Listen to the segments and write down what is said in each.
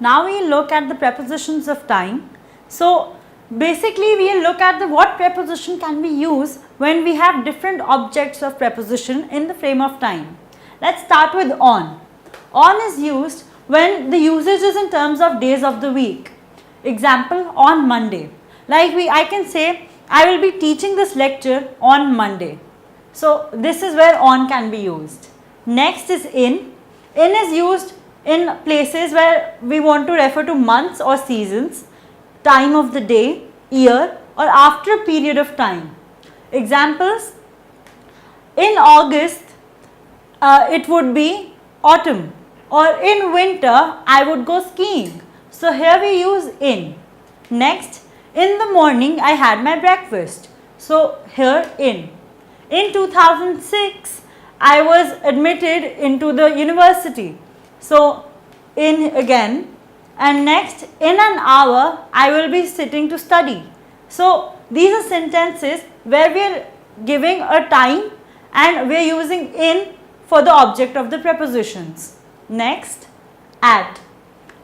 Now we look at the prepositions of time. So basically we will look at what preposition can be used when we have different objects of preposition in the frame of time. Let's start with on. On is used when the usage is in terms of days of the week. Example, on Monday. Like I can say, I will be teaching this lecture on Monday. So this is where on can be used. Next is in. In is used in places where we want to refer to months or seasons, time of the day, year, or after a period of time. Examples, in August it would be autumn, or in winter I would go skiing. So here we use in. Next, in the morning I had my breakfast. So here in. In 2006 I was admitted into the university. So in again. And next, in an hour I will be sitting to study. So these are sentences where we are giving a time and we are using in for the object of the prepositions. Next, at.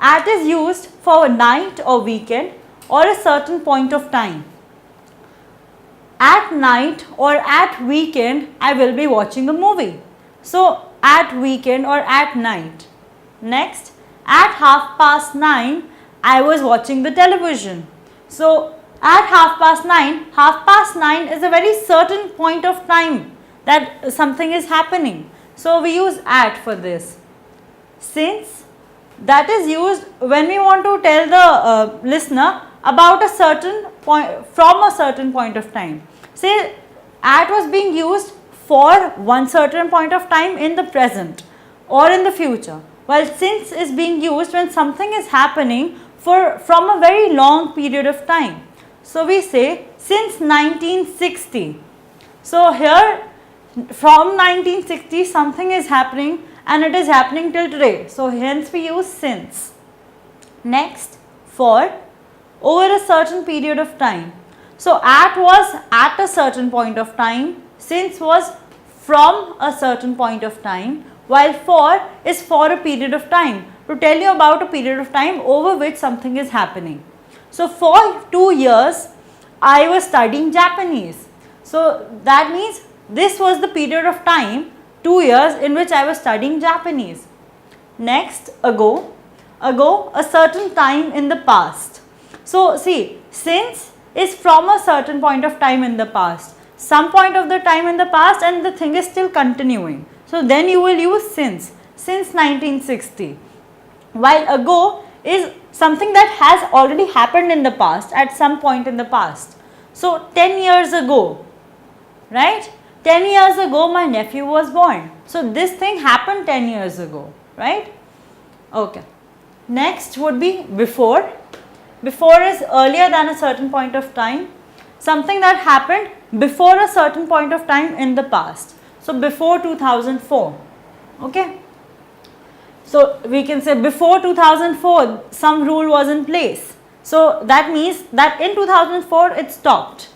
At is used for a night or weekend or a certain point of time. At night or at weekend I will be watching a movie. So at weekend or at night. Next, at 9:30 I was watching the television. So at 9:30 is a very certain point of time that something is happening. So we use at for this. Since, that is used when we want to tell the listener about a certain point, from a certain point of time. Say at was being used for one certain point of time in the present or in the future, while since is being used when something is happening from a very long period of time. So we say since 1960. So here from 1960 something is happening and it is happening till today. So hence we use since. Next, for, over a certain period of time. So at was at a certain point of time, since was from a certain point of time, while for is for a period of time, to tell you about a period of time over which something is happening. So for 2 years I was studying Japanese. So that means this was the period of time, 2 years, in which I was studying Japanese. Next, ago. Ago, a certain time in the past. So see, since is from a certain point of time in the past, some point of the time in the past, and the thing is still continuing. So then you will use since 1960. While ago is something that has already happened in the past, at some point in the past. So 10 years ago, right? 10 years ago my nephew was born. So this thing happened 10 years ago, right? Okay. Next would be before. Before is earlier than a certain point of time. Something that happened before a certain point of time in the past. So before 2004. Okay. So we can say before 2004 some rule was in place. So that means that in 2004 it stopped.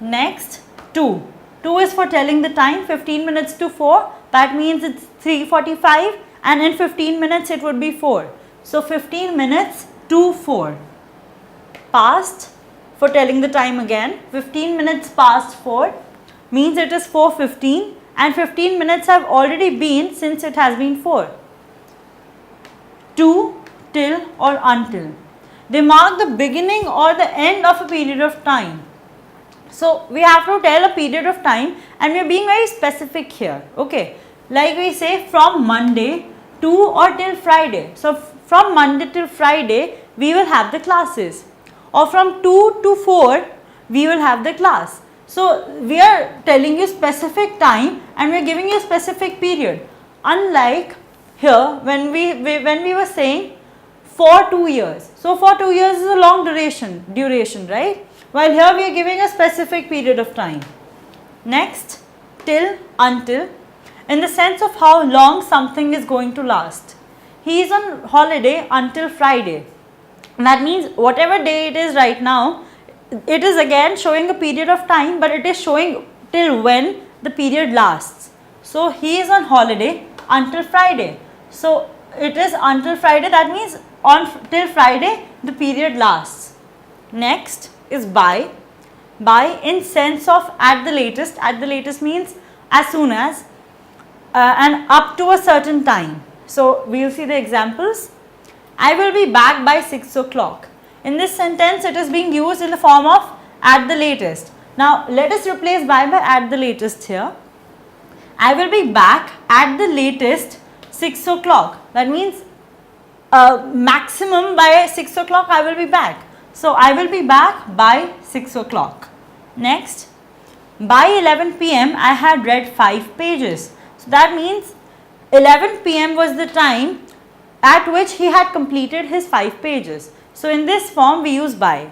Next, 2. 2 is for telling the time, 15 minutes to 4. That means it's 3:45 and in 15 minutes it would be 4. So 15 minutes to 4. Past, for telling the time again, 15 minutes past 4 means it is 4:15 and 15 minutes have already been since it has been 4. To, till or until. They mark the beginning or the end of a period of time. So we have to tell a period of time and we are being very specific here. Okay, like we say from Monday to or till Friday. So from Monday till Friday we will have the classes, or from 2 to 4 we will have the class. So we are telling you specific time and we are giving you a specific period. Unlike here when we were saying for 2 years. So for 2 years is a long duration, right? While here we are giving a specific period of time. Next, till, until, in the sense of how long something is going to last. He is on holiday until Friday. That means whatever day it is right now, it is again showing a period of time, but it is showing till when the period lasts. So he is on holiday until Friday. So it is until Friday, that means till Friday the period lasts. Next is by. By in sense of at the latest. At the latest means as soon as and up to a certain time. So we will see the examples. I will be back by 6 o'clock. In this sentence it is being used in the form of at the latest. Now let us replace by at the latest here. I will be back at the latest 6 o'clock. That means maximum by 6 o'clock I will be back. So I will be back by 6 o'clock. Next, by 11 p.m. I had read 5 pages. So that means 11 p.m. was the time at which he had completed his 5 pages. So in this form we use by.